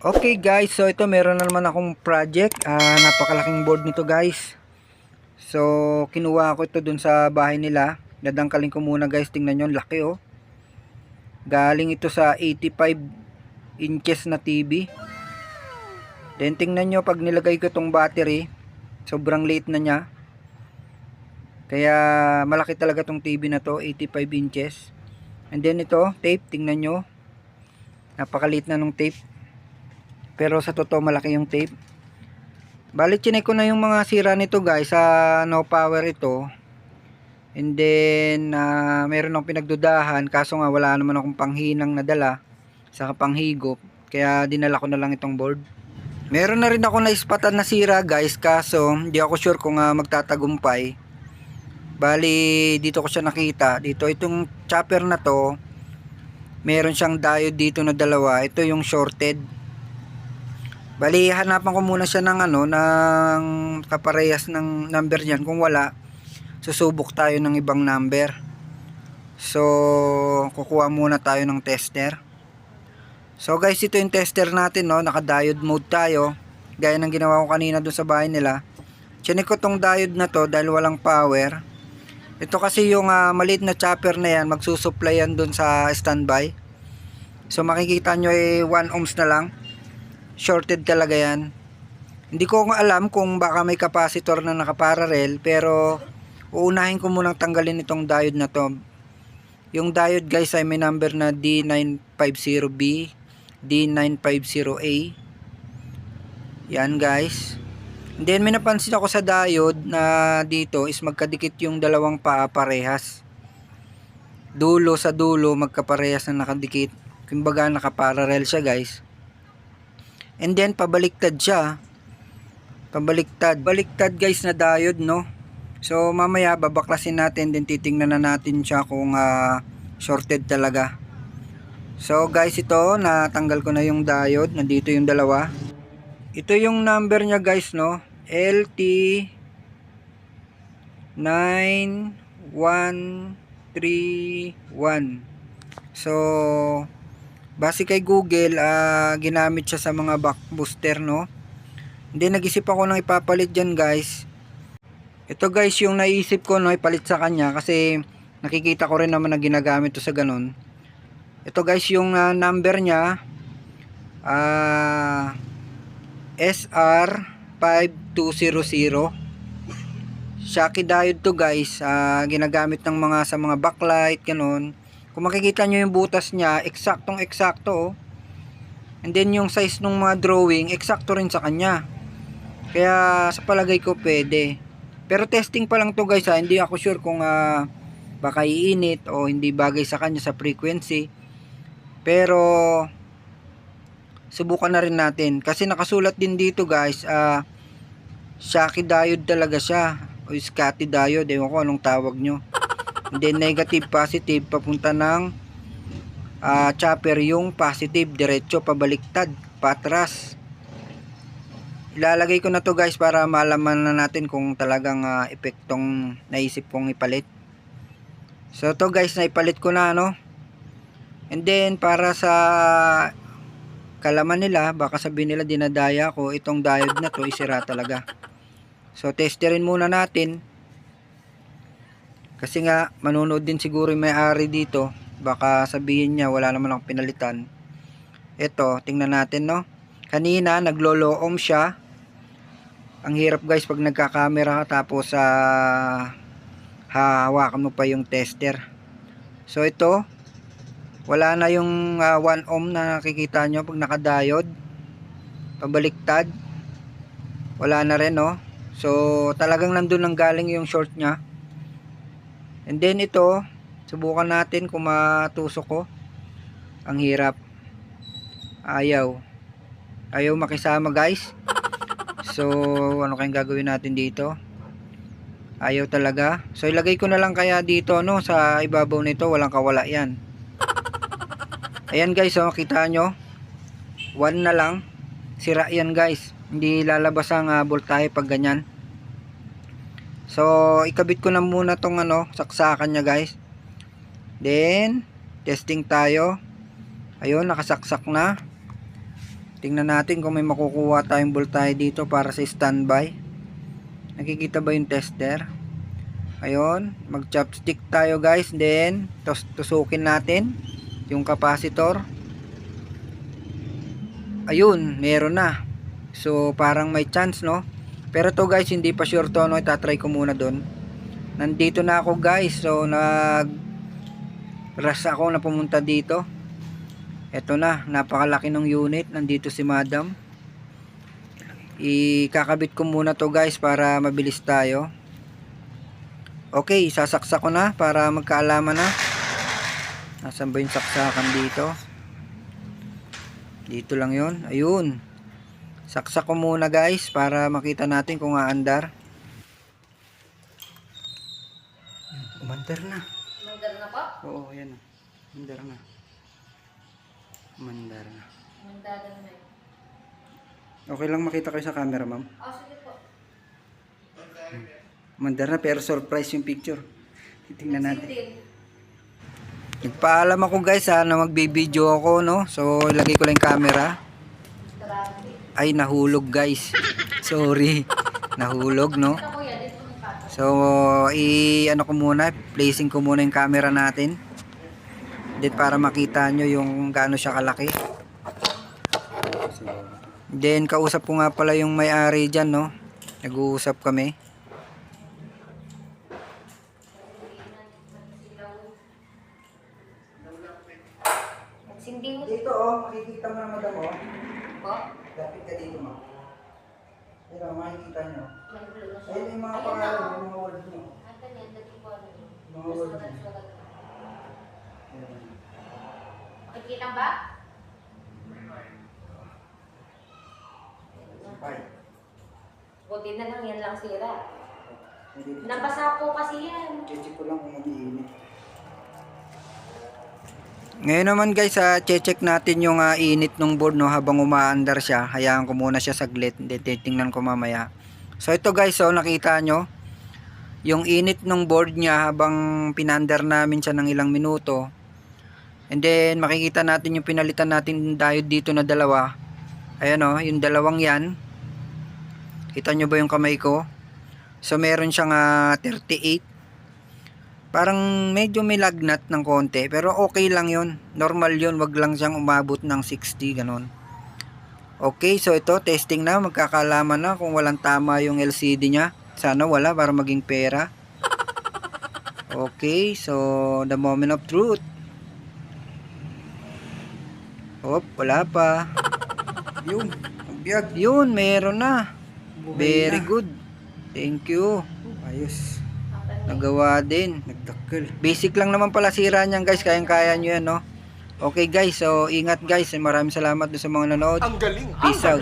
Okay guys, so ito meron na naman akong project. Napakalaking board nito guys. So kinuha ko ito dun sa bahay nila. Dadangkalin ko muna guys, tingnan nyo, laki oh. Galing ito sa 85 inches na TV. Then tingnan nyo, pag nilagay ko itong battery, sobrang liit na niya. Kaya malaki talaga itong TV na to, 85 inches. And then ito, tape, tingnan nyo. Napakaliit na nung tape. Pero sa totoo malaki yung tape. Bali chinek ko na yung mga sira nito guys. No power ito. And then meron akong pinagdudahan. Kaso nga wala naman akong panghinang nadala. Saka panghigop. Kaya dinala ko na lang itong board. Meron na rin ako naispatan na sira guys. Kaso hindi ako sure kung magtatagumpay. Bali dito ko siya nakita. Dito itong chopper na to, meron siyang diode dito na dalawa. Ito yung shorted. Bali hanapan ko muna siya ng ng kaparehas ng number niyan. Kung wala, susubok tayo ng ibang number. So kukuha muna tayo ng tester. So guys, ito yung tester natin, no. Naka diode mode tayo, gaya ng ginawa ko kanina doon sa bahay nila. Chinek ko tong diode na to dahil walang power. Ito kasi yung maliit na chopper na yan, magsusupply yan doon sa standby. So makikita nyo 1 ohms na lang. Shorted talaga yan. Hindi ko alam kung baka may capacitor na nakaparallel, pero uunahin ko munang tanggalin itong diode na to. Yung diode guys ay may number na D950B, D950A. Yan guys. And then may napansin ako sa diode na dito is magkadikit yung dalawang paa parehas. Dulo sa dulo magkaparehas na nakadikit. Kumbaga nakaparallel siya guys. And then pabaliktad siya. Baliktad guys na diode, no. So mamaya babaklasin natin, then titingnan na natin siya kung shorted talaga. So guys, ito natanggal ko na yung diode. Nandito yung dalawa. Ito yung number niya guys, no. LT9131. So base kay Google, ginamit siya sa mga back booster, no. Hindi, nag-isip ako ng ipapalit dyan guys. Ito guys yung naisip ko, no, ipalit sa kanya kasi nakikita ko rin naman na ginagamit to sa ganun. Ito guys yung number niya, SR5200. Shocky diode to guys. Ginagamit ng sa mga backlight, ganun. Kung makikita nyo yung butas niya, eksaktong eksakto, oh. And then yung size ng mga drawing, eksakto rin sa kanya. Kaya sa palagay ko pwede. Pero testing pa lang to guys, hindi ako sure kung baka iinit o hindi bagay sa kanya sa frequency. Pero subukan na rin natin. Kasi nakasulat din dito guys, Shocky diode talaga siya. O Scotty diode, ewan ko anong tawag nyo. And then negative, positive, papunta ng chopper yung positive, diretso, pabaliktad, patras. Ilalagay ko na to guys para malaman na natin kung talagang epektong naisip kong ipalit. So to guys, naipalit ko na, no. And then para sa kalaman nila, baka sabihin nila dinadaya ko, itong diode na to isira talaga. So testerin muna natin. Kasi nga manunood din siguro yung may-ari dito. Baka sabihin niya wala naman akong pinalitan. Ito, tingnan natin, no. Kanina naglo-low ohm siya. Ang hirap guys pag nagka-camera tapos hawakan mo pa yung tester. So ito, wala na yung 1 ohm na nakikita nyo pag naka-diode. Pabaliktad. Wala na rin, no. So talagang nandun ang galing yung short nya. And then ito, subukan natin kung matusok ko. Ang hirap. Ayaw makisama guys. So ano kayang gagawin natin dito? Ayaw talaga. So ilagay ko na lang kaya dito, no, sa ibabaw nito, walang kawala yan. Ayan guys, so makita nyo, 1 na lang, sira yan guys. Hindi lalabas ang voltahe pag ganyan. So ikabit ko na muna tong saksakan nya guys. Then testing tayo. Ayun, nakasaksak na. Tingnan natin kung may makukuha tayong voltahe dito para sa standby. Nakikita ba yung tester? Ayun, mag chopstick tayo guys, then tusukin natin yung capacitor. Ayun, meron na. So parang may chance, no? Pero to guys, hindi pa sure to, no? Itatry ko muna doon. Nandito na ako guys, so rush ako na pumunta dito. Eto na, napakalaki ng unit. Nandito si madam. Ikakabit ko muna to guys para mabilis tayo. Okay, sasaksak ko na para magkaalaman na. Nasaan ba yung saksakan dito? Dito lang yon. Ayun. Saksak ko muna guys para makita natin kung aandar. Umandar na. Umandar na po? Oo, yan na. Umandar na. Umandar na. Umandar na. Okay lang makita kayo sa camera, ma'am. Sige po. Umandar na pero surprise yung picture. Titingnan natin. Nagpaalam ako guys na magbibideo ako, no. So ilagay ko lang yung camera. Ay nahulog guys. Sorry. Nahulog, no. So ano ko muna, placing ko muna yung camera natin. Then para makita nyo yung gaano siya kalaki. Then kausap ko nga pala yung may-ari dyan, no. Nag-uusap kami. Dito makikita mo na madam Po? Lapit ka dito mo. Dito makikita nyo. May Ayun yung mga pangalan, yung mga word nyo. Mga word nyo. Makikita ba? Sampay. Buti na lang, yan lang sira. Hindi. Nabasa po kasi yan. Check ko lang kung mag-iinit. Ngayon naman guys, check natin yung init ng board, no, habang umaandar siya. Hayaan ko muna siya saglit, then titingnan ko mamaya. So ito guys, so nakita nyo yung init ng board niya habang pinandar namin siya ng ilang minuto. And then makikita natin yung pinalitan natin diode dito na dalawa. Ayan o, yung dalawang yan. Kita nyo ba yung kamay ko? So meron siyang 38. Parang medyo may lagnat ng konti, pero okay lang yun. Normal yun, wag lang siyang umabot ng 60, ganon. Okay, so ito, testing na. Magkakalaman na kung walang tama yung LCD niya. Sana wala para maging pera. Okay, so the moment of truth. Hop, wala pa. Yun, biyag. Yun, meron na. Very good. Thank you. Ayos. Nagawa din. Nagtakal. Basic lang naman pala sira niyan guys. Kayang-kaya nyo yan, no? Okay guys, so ingat guys. Maraming salamat sa mga nanood. Ang galing! Peace out.